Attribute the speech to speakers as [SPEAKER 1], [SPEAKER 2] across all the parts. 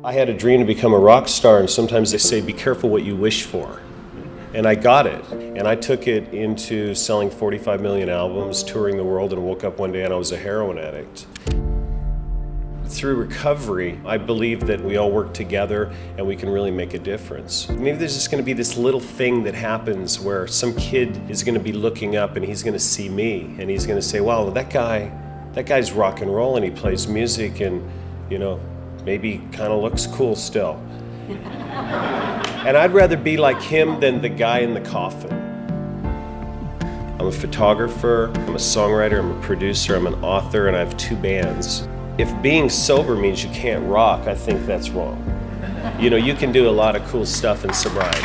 [SPEAKER 1] I had a dream to become a rock star, and sometimes they say, be careful what you wish for. And I got it, and I took it into selling 45 million albums, touring the world, and woke up one day and I was a heroin addict. Through recovery, I believe that we all work together and we can really make a difference. Maybe there's just going to be this little thing that happens where some kid is going to be looking up and he's going to see me and he's going to say, wow, that guy's rock and roll and he plays music and, you know, maybe kind of looks cool still. And I'd rather be like him than the guy in the coffin. I'm a photographer, I'm a songwriter, I'm a producer, I'm an author, and I have 2 bands. If being sober means you can't rock, I think that's wrong. You know, you can do a lot of cool stuff in sobriety.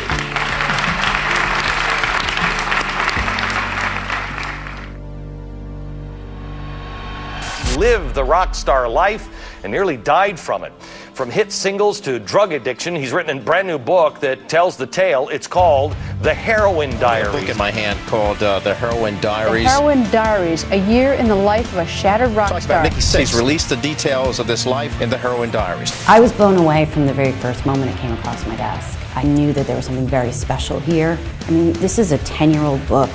[SPEAKER 2] Lived the rock star life and nearly died from it. From hit singles to drug addiction, he's written a brand new book that tells the tale. It's called The Heroin Diaries.
[SPEAKER 3] A book in my hand called The Heroin Diaries.
[SPEAKER 4] The Heroin Diaries, a year in the life of a shattered rock star.
[SPEAKER 3] Nikki Sixx. He's released the details of this life in The Heroin Diaries.
[SPEAKER 5] I was blown away from the very first moment it came across my desk. I knew that there was something very special here. I mean, this is a 10-year-old book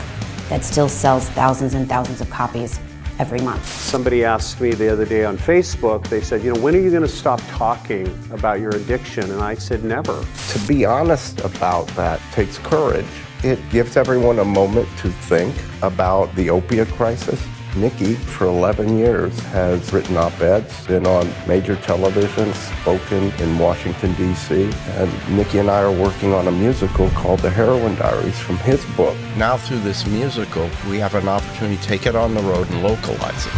[SPEAKER 5] that still sells thousands and thousands of copies every month.
[SPEAKER 6] Somebody asked me the other day on Facebook, they said, you know, when are you going to stop talking about your addiction? And I said, never.
[SPEAKER 7] To be honest about that takes courage. It gives everyone a moment to think about the opiate crisis. Nikki, for 11 years, has written op-eds, been on major television, spoken in Washington, D.C., and Nikki and I are working on a musical called The Heroin Diaries from his book. Now through this musical, we have an opportunity to take it on the road and localize it.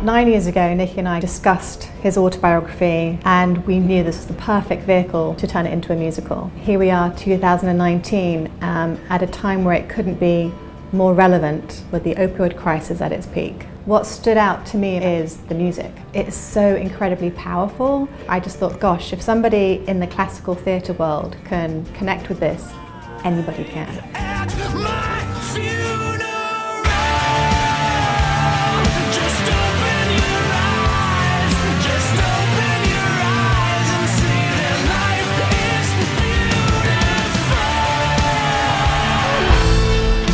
[SPEAKER 8] 9 years ago, Nikki and I discussed his autobiography, and we knew this was the perfect vehicle to turn it into a musical. Here we are, 2019, at a time where it couldn't be more relevant with the opioid crisis at its peak. What stood out to me is the music. It's so incredibly powerful. I just thought, gosh, if somebody in the classical theatre world can connect with this, anybody can.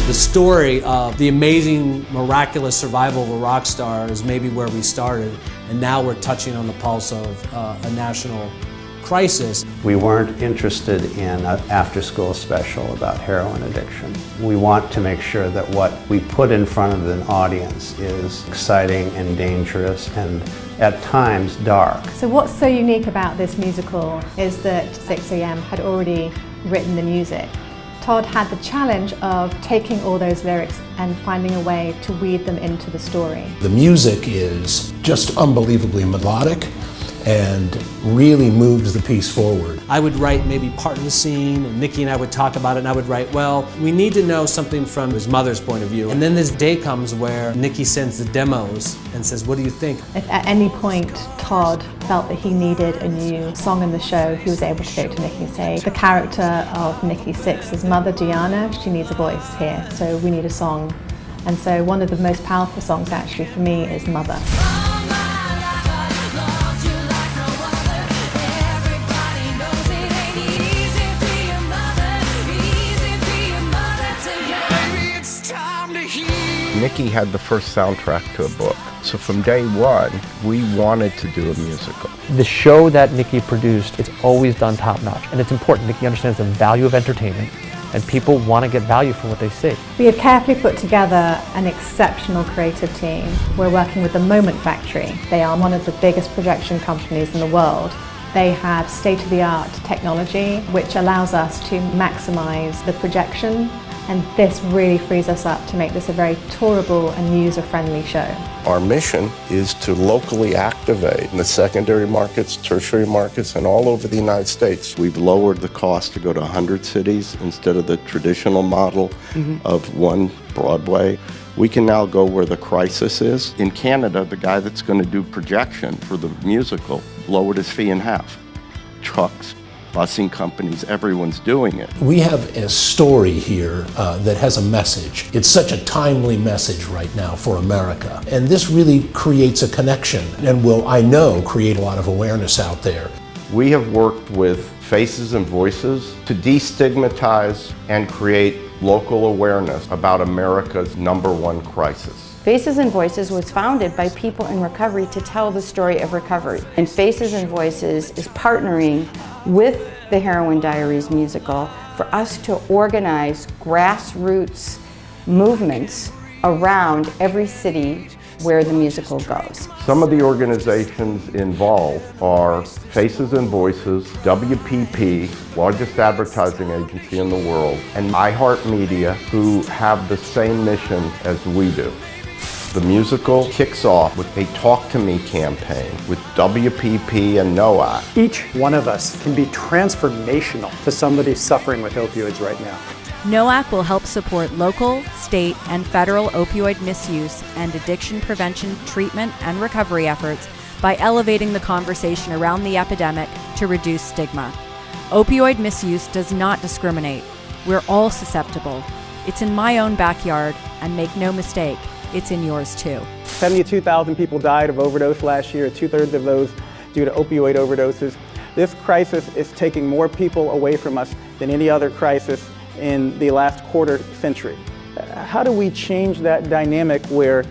[SPEAKER 9] The story of the amazing, miraculous survival of a rock star is maybe where we started, and now we're touching on the pulse of a national crisis.
[SPEAKER 6] We weren't interested in an after-school special about heroin addiction. We want to make sure that what we put in front of an audience is exciting and dangerous and at times dark.
[SPEAKER 8] So what's so unique about this musical is that 6am had already written the music. Todd had the challenge of taking all those lyrics and finding a way to weave them into the story.
[SPEAKER 10] The music is just unbelievably melodic and really moves the piece forward.
[SPEAKER 9] I would write maybe part of the scene, and Nikki and I would talk about it, and I would write, well, we need to know something from his mother's point of view. And then this day comes where Nikki sends the demos and says, what do you think?
[SPEAKER 8] If at any point Todd felt that he needed a new song in the show, he was able to go to Nikki and say, the character of Nikki Sixx's mother, Gianna, she needs a voice here, so we need a song. And so one of the most powerful songs actually for me is Mother.
[SPEAKER 7] Nikki had the first soundtrack to a book. So from day one, we wanted to do a musical.
[SPEAKER 11] The show that Nikki produced, it's always done top notch. And it's important. Nikki understands the value of entertainment, and people want to get value from what they see.
[SPEAKER 8] We have carefully put together an exceptional creative team. We're working with the Moment Factory. They are one of the biggest production companies in the world. They have state-of-the-art technology, which allows us to maximize the projection. And this really frees us up to make this a very tourable and user-friendly show.
[SPEAKER 7] Our mission is to locally activate in the secondary markets, tertiary markets, and all over the United States. We've lowered the cost to go to 100 cities instead of the traditional model of one Broadway. We can now go where the crisis is. In Canada, the guy that's going to do projection for the musical lowered his fee in half. Trucks, busing companies, everyone's doing it.
[SPEAKER 10] We have a story here that has a message. It's such a timely message right now for America. And this really creates a connection and will, I know, create a lot of awareness out there.
[SPEAKER 7] We have worked with Faces and Voices to destigmatize and create local awareness about America's #1 crisis.
[SPEAKER 5] Faces and Voices was founded by people in recovery to tell the story of recovery. And Faces and Voices is partnering with the Heroin Diaries musical for us to organize grassroots movements around every city where the musical goes.
[SPEAKER 7] Some of the organizations involved are Faces and Voices, WPP, largest advertising agency in the world, and iHeartMedia, who have the same mission as we do. The musical kicks off with a Talk to Me campaign with WPP and NOAC.
[SPEAKER 12] Each one of us can be transformational to somebody suffering with opioids right now.
[SPEAKER 13] NOAC will help support local, state, and federal opioid misuse and addiction prevention, treatment, and recovery efforts by elevating the conversation around the epidemic to reduce stigma. Opioid misuse does not discriminate. We're all susceptible. It's in my own backyard, and make no mistake, it's in yours too.
[SPEAKER 12] 72,000 people died of overdose last year, 2/3 of those due to opioid overdoses. This crisis is taking more people away from us than any other crisis in the last quarter century. How do we change that dynamic where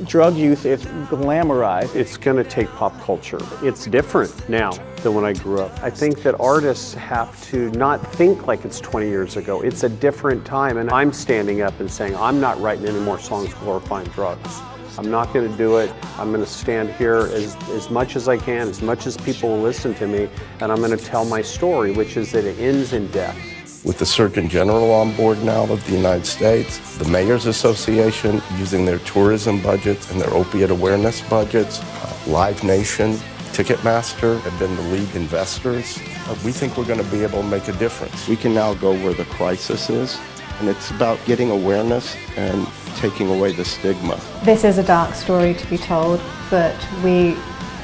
[SPEAKER 12] drug use is glamorized?
[SPEAKER 14] It's going to take pop culture. It's different now than when I grew up. I think that artists have to not think like it's 20 years ago. It's a different time, and I'm standing up and saying, I'm not writing any more songs glorifying drugs. I'm not going to do it. I'm going to stand here as much as I can, as much as people will listen to me, and I'm going to tell my story, which is that it ends in death.
[SPEAKER 7] With the Surgeon General on board now of the United States, the Mayors Association using their tourism budgets and their opiate awareness budgets, Live Nation, Ticketmaster have been the lead investors. We think we're going to be able to make a difference. We can now go where the crisis is, and it's about getting awareness and taking away the stigma.
[SPEAKER 8] This is a dark story to be told, but we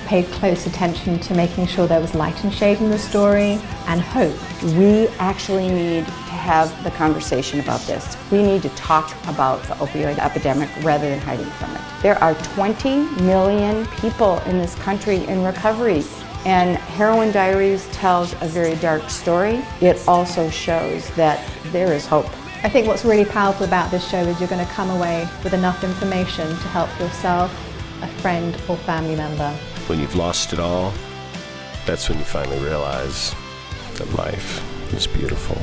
[SPEAKER 8] paid close attention to making sure there was light and shade in the story and hope.
[SPEAKER 5] We actually need to have the conversation about this. We need to talk about the opioid epidemic rather than hiding from it. There are 20 million people in this country in recovery, and Heroin Diaries tells a very dark story. It also shows that there is hope.
[SPEAKER 8] I think what's really powerful about this show is you're going to come away with enough information to help yourself, a friend or family member.
[SPEAKER 1] When you've lost it all, that's when you finally realize that life is beautiful.